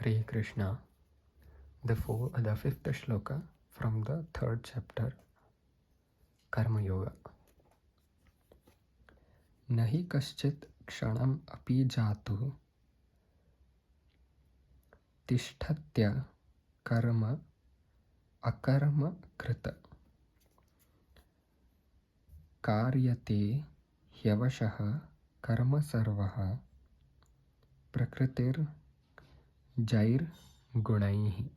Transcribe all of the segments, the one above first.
Hare Krishna, the fifth Shloka from the third chapter, Karma Yoga. Nahi kaschit kshanam api jatu tishthatya karma akarma krita karyate hyavashaha karma sarvaha prakritir jair gunaihi.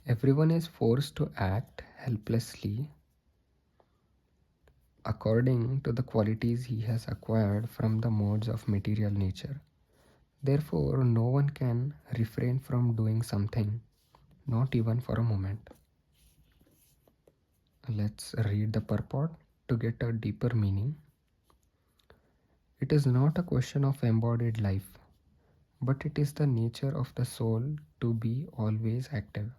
Everyone is forced to act helplessly according to the qualities he has acquired from the modes of material nature. Therefore, no one can refrain from doing something, not even for a moment. Let's read the purport to get a deeper meaning. It is not a question of embodied life, but it is the nature of the soul to be always active.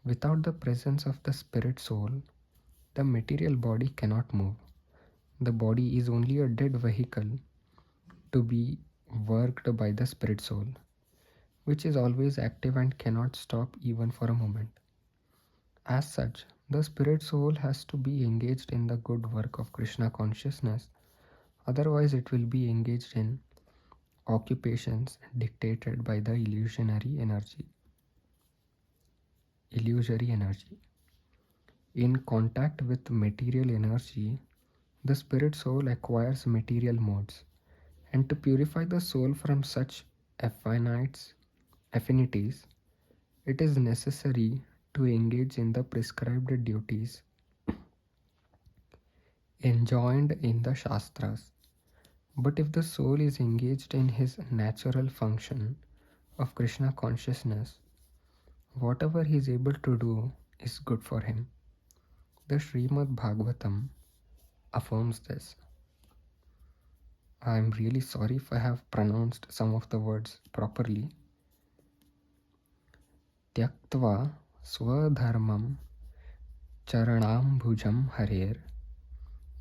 Without the presence of the spirit soul, the material body cannot move. The body is only a dead vehicle to be worked by the spirit soul, which is always active and cannot stop even for a moment. As such, the spirit soul has to be engaged in the good work of Krishna consciousness, otherwise it will be engaged in occupations dictated by the illusory energy. In contact with material energy, the spirit soul acquires material modes, and to purify the soul from such affinities, it is necessary to engage in the prescribed duties enjoined in the Shastras. But if the soul is engaged in his natural function of Krishna consciousness, whatever he is able to do is good for him. The Srimad Bhagavatam affirms this. I am really sorry if I have pronounced some of the words properly. Tyaktva swadharmam charanambhujam harer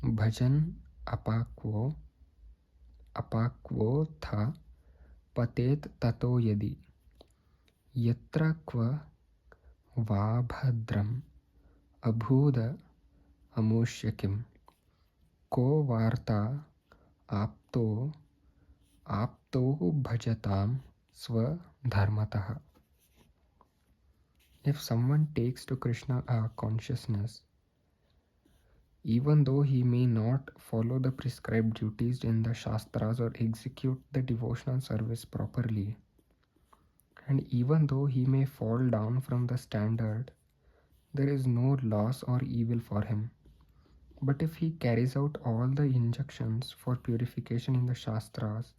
bhajan apakvo tha patet tato yadi yatra kva vabhadram abhuda amushyakim ko varta apto bhajatam swadharmataha. If someone takes to Krishna consciousness, even though he may not follow the prescribed duties in the Shastras or execute the devotional service properly, and even though he may fall down from the standard, there is no loss or evil for him. But if he carries out all the injunctions for purification in the Shastras,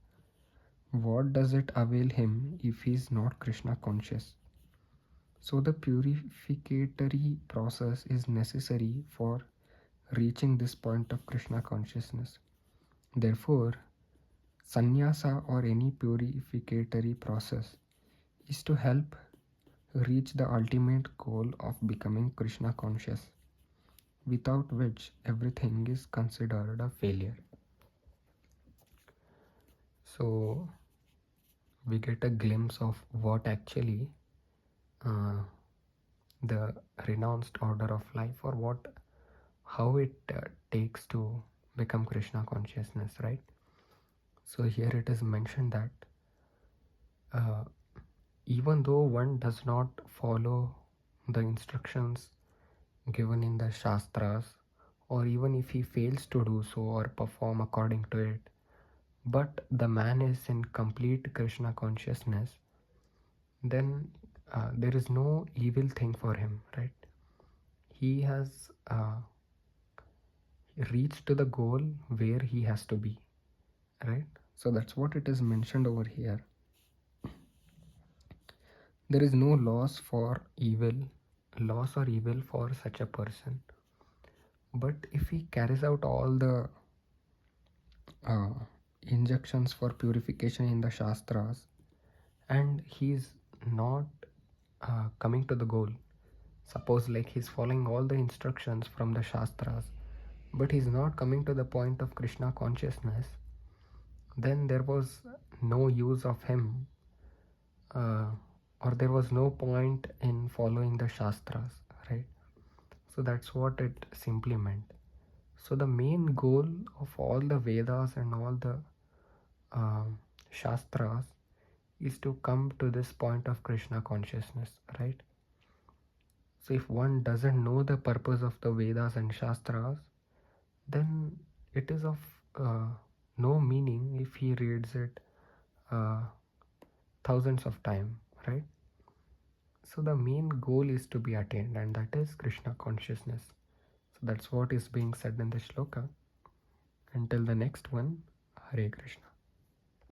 what does it avail him if he is not Krishna conscious? So the purificatory process is necessary for reaching this point of Krishna consciousness. Therefore, sannyasa or any purificatory process is to help reach the ultimate goal of becoming Krishna conscious, without which everything is considered a failure. So we get a glimpse of what actually the renounced order of life, or how it takes to become Krishna consciousness, right? So here it is mentioned that even though one does not follow the instructions given in the Shastras, or even if he fails to do so or perform according to it, but the man is in complete Krishna consciousness, then there is no evil thing for him, right? He has reached to the goal where he has to be, right? So that's what it is mentioned over here. There is no loss or evil for such a person. But if he carries out all the injunctions for purification in the Shastras, and he is not coming to the goal, suppose like he's following all the instructions from the Shastras, but he's not coming to the point of Krishna consciousness, then there was no use of him, or there was no point in following the Shastras, right? So that's what it simply meant. So the main goal of all the Vedas and all the Shastras is to come to this point of Krishna consciousness, right? So if one doesn't know the purpose of the Vedas and Shastras, then it is of no meaning if he reads it uh, thousands of times, right? So the main goal is to be attained, and that is Krishna consciousness. So that's what is being said in the shloka. Until the next one, Hare Krishna.